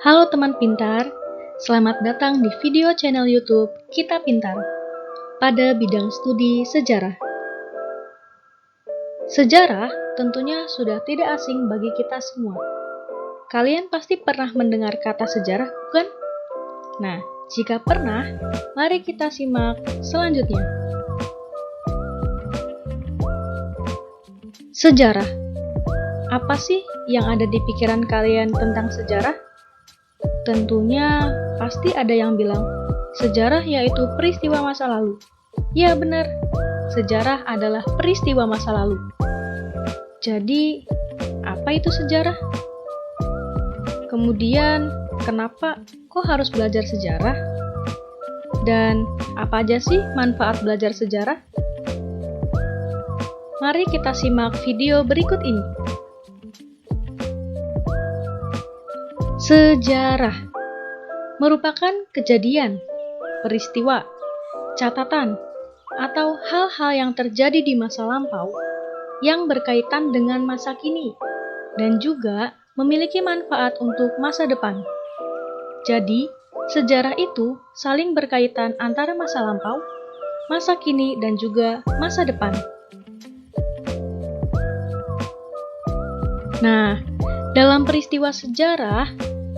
Halo teman pintar, selamat datang di video channel YouTube Kita Pintar pada bidang studi sejarah. Sejarah tentunya sudah tidak asing bagi kita semua. Kalian pasti pernah mendengar kata sejarah, bukan? Nah, jika pernah, mari kita simak selanjutnya. Sejarah. Apa sih yang ada di pikiran kalian tentang sejarah? Tentunya pasti ada yang bilang, sejarah yaitu peristiwa masa lalu. Ya benar, sejarah adalah peristiwa masa lalu. Jadi, apa itu sejarah? Kemudian, kenapa kok harus belajar sejarah? Dan apa aja sih manfaat belajar sejarah? Mari kita simak video berikut ini. Sejarah merupakan kejadian, peristiwa, catatan, atau hal-hal yang terjadi di masa lampau yang berkaitan dengan masa kini dan juga memiliki manfaat untuk masa depan. Jadi, sejarah itu saling berkaitan antara masa lampau, masa kini, dan juga masa depan. Nah, dalam peristiwa sejarah,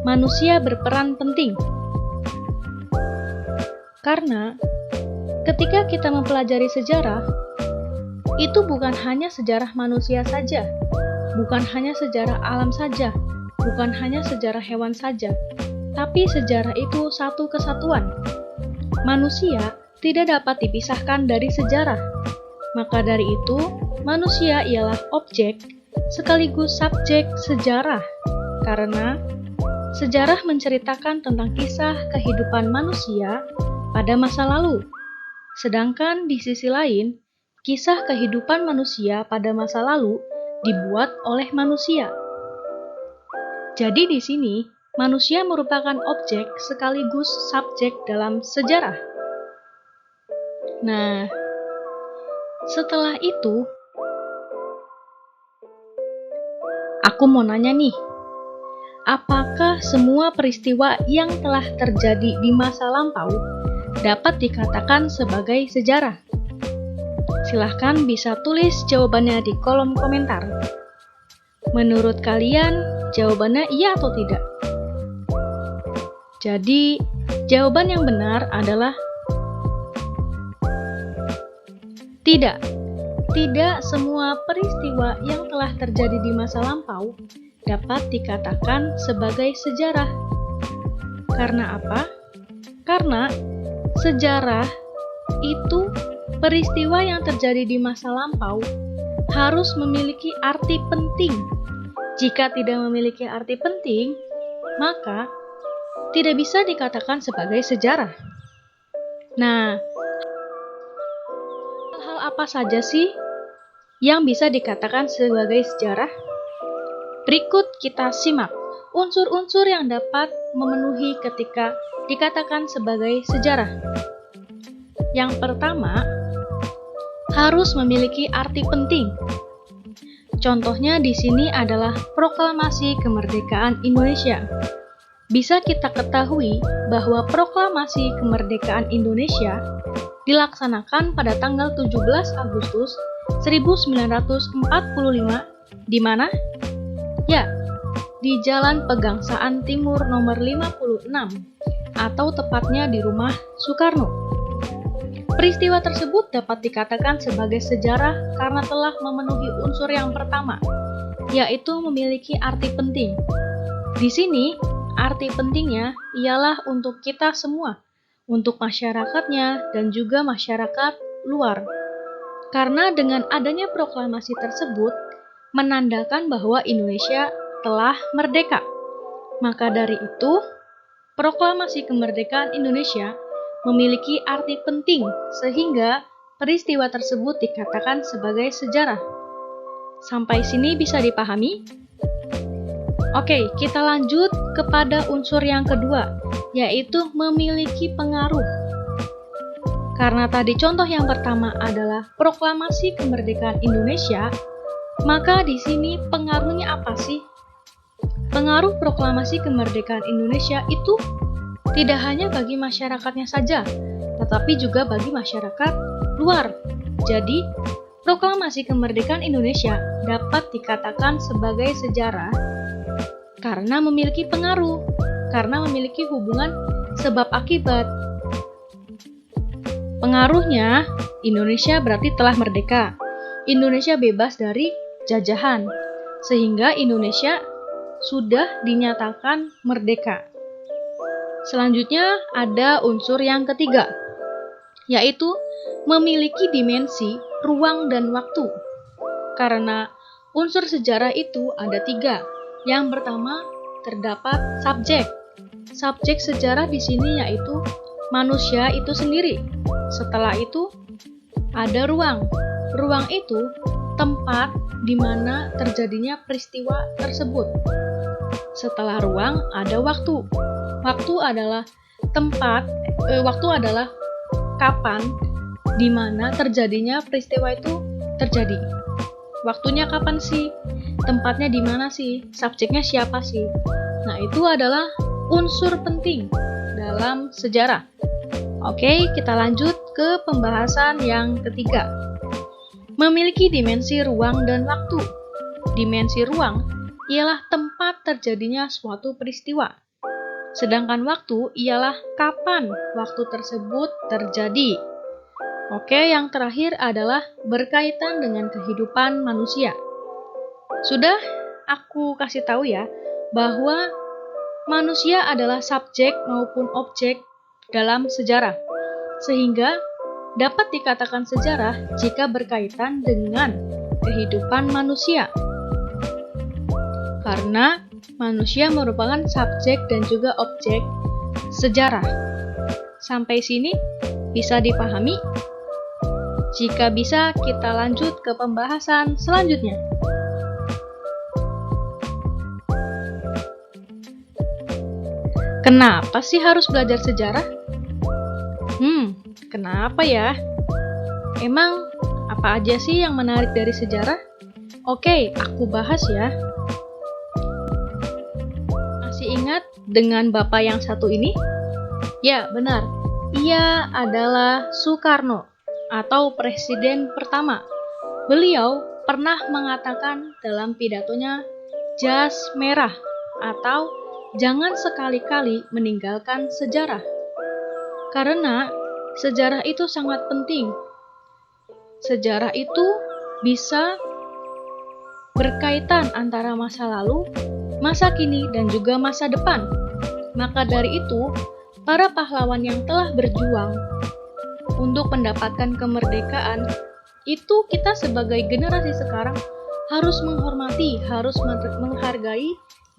manusia berperan penting. Karena ketika kita mempelajari sejarah, itu bukan hanya sejarah manusia saja, bukan hanya sejarah alam saja, bukan hanya sejarah hewan saja, tapi sejarah itu satu kesatuan. Manusia tidak dapat dipisahkan dari sejarah. Maka dari itu, manusia ialah objek sekaligus subjek sejarah, karena sejarah menceritakan tentang kisah kehidupan manusia pada masa lalu. Sedangkan di sisi lain, kisah kehidupan manusia pada masa lalu dibuat oleh manusia. Jadi di sini, manusia merupakan objek sekaligus subjek dalam sejarah. Nah, setelah itu, aku mau nanya nih, apakah semua peristiwa yang telah terjadi di masa lampau dapat dikatakan sebagai sejarah? Silahkan bisa tulis jawabannya di kolom komentar. Menurut kalian, jawabannya iya atau tidak? Jadi, jawaban yang benar adalah tidak. Tidak semua peristiwa yang telah terjadi di masa lampau dapat dikatakan sebagai sejarah. Karena apa? Karena sejarah itu peristiwa yang terjadi di masa lampau harus memiliki arti penting. Jika tidak memiliki arti penting, maka tidak bisa dikatakan sebagai sejarah. Nah, hal apa saja sih yang bisa dikatakan sebagai sejarah? Berikut kita simak unsur-unsur yang dapat memenuhi ketika dikatakan sebagai sejarah. Yang pertama, harus memiliki arti penting. Contohnya di sini adalah Proklamasi Kemerdekaan Indonesia. Bisa kita ketahui bahwa Proklamasi Kemerdekaan Indonesia dilaksanakan pada tanggal 17 Agustus 1945 di mana? Ya, di Jalan Pegangsaan Timur nomor 56 atau tepatnya di rumah Soekarno. Peristiwa tersebut dapat dikatakan sebagai sejarah karena telah memenuhi unsur yang pertama, yaitu memiliki arti penting. Di sini, arti pentingnya ialah untuk kita semua, untuk masyarakatnya dan juga masyarakat luar. Karena dengan adanya proklamasi tersebut, menandakan bahwa Indonesia telah merdeka. Maka dari itu, Proklamasi Kemerdekaan Indonesia memiliki arti penting sehingga peristiwa tersebut dikatakan sebagai sejarah. Sampai sini bisa dipahami? Oke, kita lanjut kepada unsur yang kedua, yaitu memiliki pengaruh. Karena tadi contoh yang pertama adalah Proklamasi Kemerdekaan Indonesia, maka di sini pengaruhnya apa sih? pengaruh proklamasi kemerdekaan Indonesia itu tidak hanya bagi masyarakatnya saja, tetapi juga bagi masyarakat luar. Jadi, proklamasi kemerdekaan Indonesia dapat dikatakan sebagai sejarah karena memiliki pengaruh, karena memiliki hubungan sebab akibat. Pengaruhnya, Indonesia berarti telah merdeka. Indonesia bebas dari jajahan, sehingga Indonesia sudah dinyatakan merdeka. Selanjutnya ada unsur yang ketiga, yaitu memiliki dimensi ruang dan waktu. Karena unsur sejarah itu ada 3. Yang pertama, terdapat subjek. Subjek sejarah di sini yaitu manusia itu sendiri. Setelah itu, ada ruang. Ruang itu tempat di mana terjadinya peristiwa tersebut. Setelah ruang, ada waktu. Waktu adalah waktu adalah kapan di mana terjadinya peristiwa itu terjadi. Waktunya kapan sih? Tempatnya di mana sih? Subjeknya siapa sih? Nah, itu adalah unsur penting dalam sejarah. Oke, kita lanjut ke pembahasan yang ketiga. Memiliki dimensi ruang dan waktu. Dimensi ruang ialah tempat terjadinya suatu peristiwa. Sedangkan waktu ialah kapan waktu tersebut terjadi. Oke, yang terakhir adalah berkaitan dengan kehidupan manusia. Sudah aku kasih tahu ya, bahwa manusia adalah subjek maupun objek dalam sejarah. Sehingga dapat dikatakan sejarah jika berkaitan dengan kehidupan manusia. Karena manusia merupakan subjek dan juga objek sejarah. Sampai sini bisa dipahami? Jika bisa, kita lanjut ke pembahasan selanjutnya. Kenapa sih harus belajar sejarah? Kenapa ya? Emang apa aja sih yang menarik dari sejarah? Oke, aku bahas ya. Masih ingat dengan bapak yang satu ini? Ya, benar. Ia adalah Soekarno atau presiden pertama. Beliau pernah mengatakan dalam pidatonya jas merah atau jangan sekali-kali meninggalkan sejarah. Karena sejarah itu sangat penting. Sejarah itu bisa berkaitan antara masa lalu, masa kini, dan juga masa depan. Maka dari itu, para pahlawan yang telah berjuang untuk mendapatkan kemerdekaan, itu kita sebagai generasi sekarang harus menghormati, harus menghargai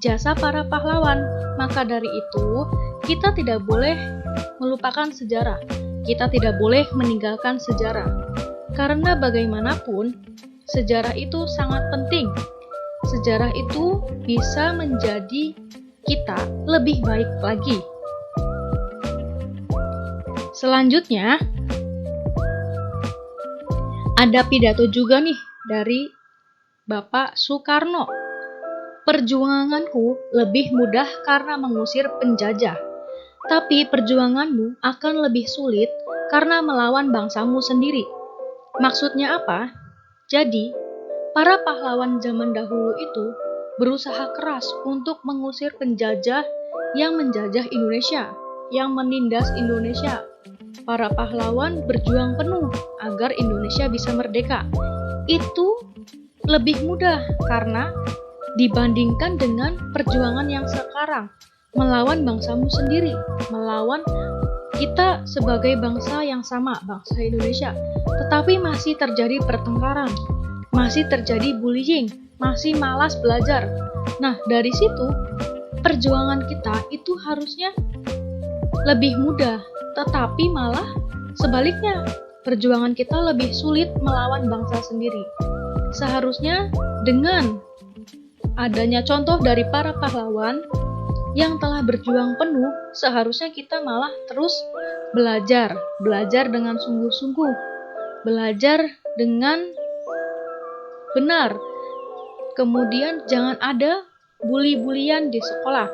jasa para pahlawan. Maka dari itu, kita tidak boleh melupakan sejarah. Kita tidak boleh meninggalkan sejarah. Karena bagaimanapun, sejarah itu sangat penting. Sejarah itu bisa menjadi kita lebih baik lagi. Selanjutnya, ada pidato juga nih dari Bapak Soekarno. Perjuanganku lebih mudah karena mengusir penjajah, tapi perjuanganmu akan lebih sulit karena melawan bangsamu sendiri. Maksudnya apa? Jadi, para pahlawan zaman dahulu itu berusaha keras untuk mengusir penjajah yang menjajah Indonesia, yang menindas Indonesia. Para pahlawan berjuang penuh agar Indonesia bisa merdeka. Itu lebih mudah karena dibandingkan dengan perjuangan yang sekarang, melawan bangsamu sendiri, melawan kita sebagai bangsa yang sama, bangsa Indonesia, tetapi masih terjadi pertengkaran, masih terjadi bullying, masih malas belajar. Nah, dari situ perjuangan kita itu harusnya lebih mudah, tetapi malah sebaliknya, perjuangan kita lebih sulit melawan bangsa sendiri. Seharusnya dengan adanya contoh dari para pahlawan yang telah berjuang penuh, seharusnya kita malah terus belajar dengan sungguh-sungguh, belajar dengan benar. Kemudian jangan ada bully-bulian di sekolah,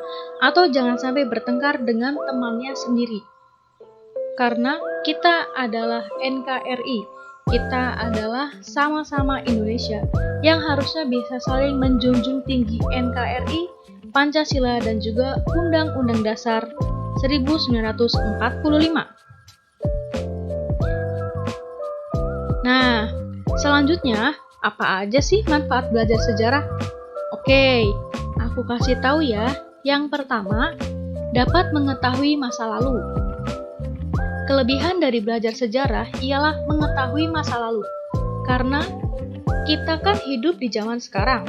atau jangan sampai bertengkar dengan temannya sendiri. Karena kita adalah NKRI, kita adalah sama-sama Indonesia yang harusnya bisa saling menjunjung tinggi NKRI, Pancasila, dan juga Undang-Undang Dasar 1945. Nah, selanjutnya, apa aja sih manfaat belajar sejarah? Oke, aku kasih tahu ya. Yang pertama, dapat mengetahui masa lalu. Kelebihan dari belajar sejarah ialah mengetahui masa lalu. Karena kita kan hidup di zaman sekarang.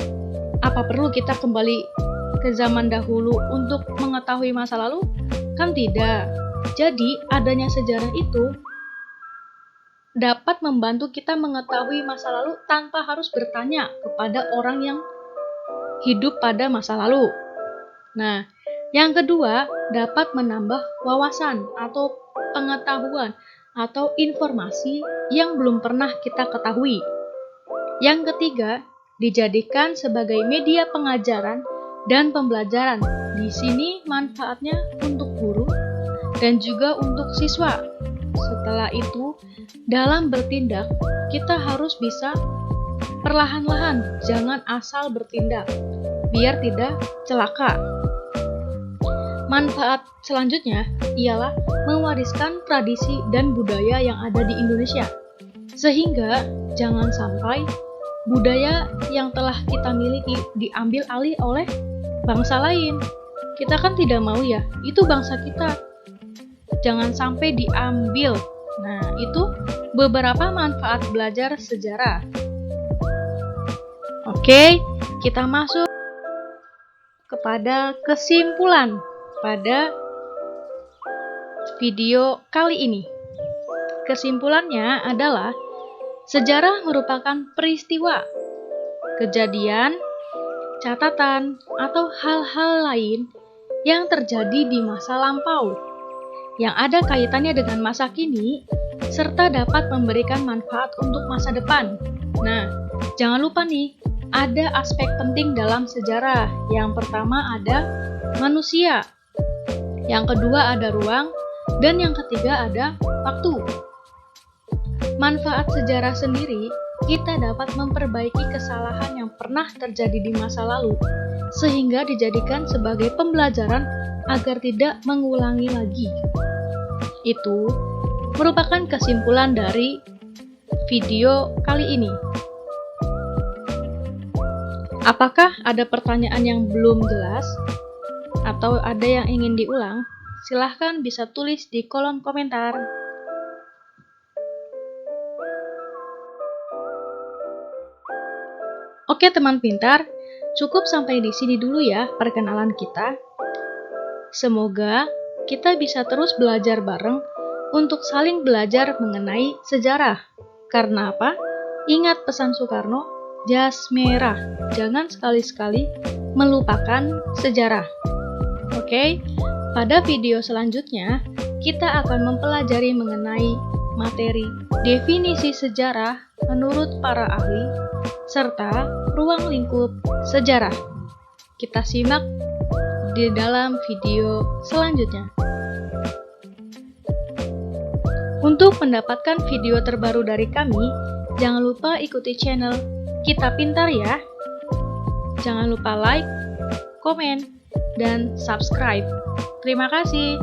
Apa perlu kita kembali ke zaman dahulu untuk mengetahui masa lalu? Kan tidak. Jadi, adanya sejarah itu dapat membantu kita mengetahui masa lalu tanpa harus bertanya kepada orang yang hidup pada masa lalu. Nah, yang kedua, dapat menambah wawasan atau pengetahuan atau informasi yang belum pernah kita ketahui. Yang ketiga, dijadikan sebagai media pengajaran dan pembelajaran. Di sini manfaatnya untuk guru dan juga untuk siswa. Setelah itu, dalam bertindak, kita harus bisa perlahan-lahan, jangan asal bertindak, biar tidak celaka. Manfaat selanjutnya ialah mewariskan tradisi dan budaya yang ada di Indonesia. Sehingga jangan sampai budaya yang telah kita miliki diambil alih oleh bangsa lain. Kita kan tidak mau ya, itu bangsa kita. Jangan sampai diambil. Nah, itu beberapa manfaat belajar sejarah. Oke, kita masuk kepada kesimpulan pada video kali ini. Kesimpulannya adalah sejarah merupakan peristiwa, kejadian, catatan, atau hal-hal lain yang terjadi di masa lampau yang ada kaitannya dengan masa kini, serta dapat memberikan manfaat untuk masa depan. Nah, jangan lupa nih, ada aspek penting dalam sejarah. Yang pertama ada manusia, yang kedua ada ruang, dan yang ketiga ada waktu. Manfaat sejarah sendiri, kita dapat memperbaiki kesalahan yang pernah terjadi di masa lalu, sehingga dijadikan sebagai pembelajaran agar tidak mengulangi lagi. Itu merupakan kesimpulan dari video kali ini. Apakah ada pertanyaan yang belum jelas atau ada yang ingin diulang? Silahkan bisa tulis di kolom komentar. Oke teman pintar, cukup sampai di sini dulu ya perkenalan kita. Semoga kita bisa terus belajar bareng untuk saling belajar mengenai sejarah. Karena apa? Ingat pesan Soekarno, jas merah. Jangan sekali-sekali melupakan sejarah. Oke, pada video selanjutnya kita akan mempelajari mengenai materi definisi sejarah menurut para ahli serta ruang lingkup sejarah. Kita simak di dalam video selanjutnya. Untuk mendapatkan video terbaru dari kami, jangan lupa ikuti channel Kita Pintar ya. Jangan lupa like, komen, dan subscribe. Terima kasih.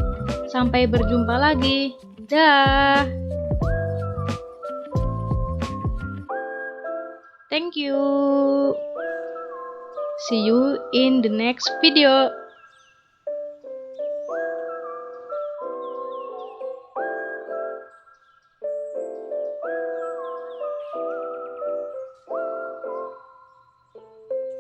Sampai berjumpa lagi. Dah. Thank you. See you in the next video.